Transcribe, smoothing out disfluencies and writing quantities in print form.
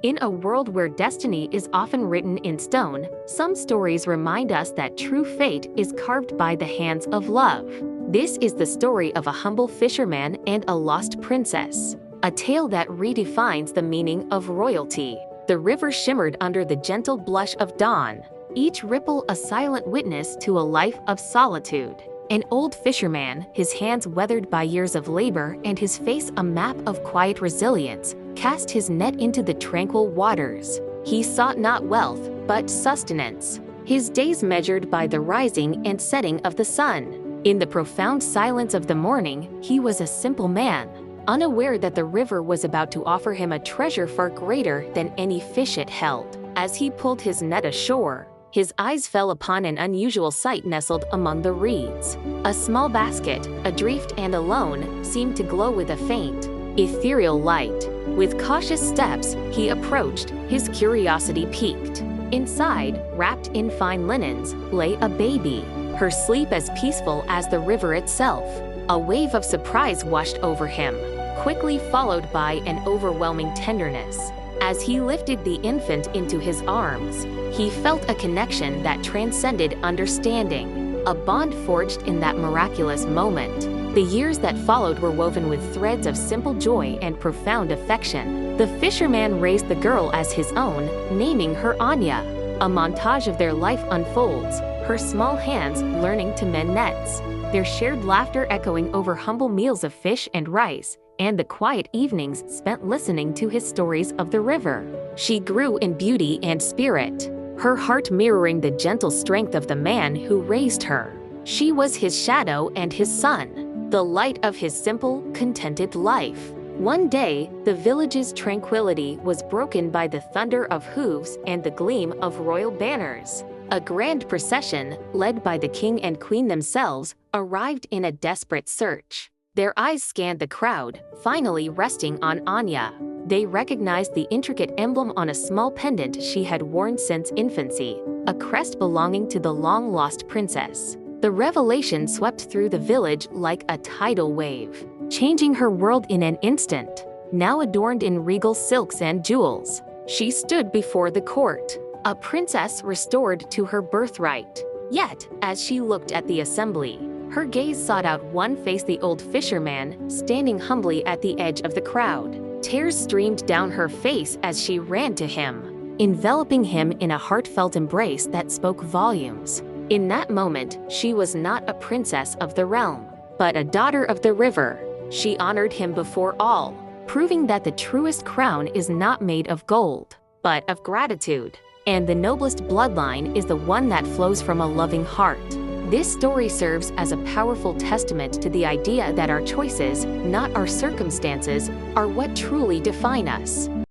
In a world where destiny is often written in stone, some stories remind us that true fate is carved by the hands of love. This is the story of a humble fisherman and a lost princess, a tale that redefines the meaning of royalty. The river shimmered under the gentle blush of dawn, each ripple a silent witness to a life of solitude. An old fisherman, his hands weathered by years of labor and his face a map of quiet resilience, cast his net into the tranquil waters. He sought not wealth, but sustenance, his days measured by the rising and setting of the sun. In the profound silence of the morning, he was a simple man, unaware that the river was about to offer him a treasure far greater than any fish it held. As he pulled his net ashore, his eyes fell upon an unusual sight nestled among the reeds. A small basket, adrift and alone, seemed to glow with a faint, ethereal light. With cautious steps, he approached, his curiosity piqued. Inside, wrapped in fine linens, lay a baby, her sleep as peaceful as the river itself. A wave of surprise washed over him, quickly followed by an overwhelming tenderness. As he lifted the infant into his arms, he felt a connection that transcended understanding, a bond forged in that miraculous moment. The years that followed were woven with threads of simple joy and profound affection. The fisherman raised the girl as his own, naming her Anya. A montage of their life unfolds, her small hands learning to mend nets, their shared laughter echoing over humble meals of fish and rice, and the quiet evenings spent listening to his stories of the river. She grew in beauty and spirit, her heart mirroring the gentle strength of the man who raised her. She was his shadow and his sun, the light of his simple, contented life. One day, the village's tranquility was broken by the thunder of hooves and the gleam of royal banners. A grand procession, led by the king and queen themselves, arrived in a desperate search. Their eyes scanned the crowd, finally resting on Anya. They recognized the intricate emblem on a small pendant she had worn since infancy, a crest belonging to the long-lost princess. The revelation swept through the village like a tidal wave, changing her world in an instant. Now adorned in regal silks and jewels, she stood before the court, a princess restored to her birthright. Yet, as she looked at the assembly, her gaze sought out one face, the old fisherman, standing humbly at the edge of the crowd. Tears streamed down her face as she ran to him, enveloping him in a heartfelt embrace that spoke volumes. In that moment, she was not a princess of the realm, but a daughter of the river. She honored him before all, proving that the truest crown is not made of gold, but of gratitude. And the noblest bloodline is the one that flows from a loving heart. This story serves as a powerful testament to the idea that our choices, not our circumstances, are what truly define us.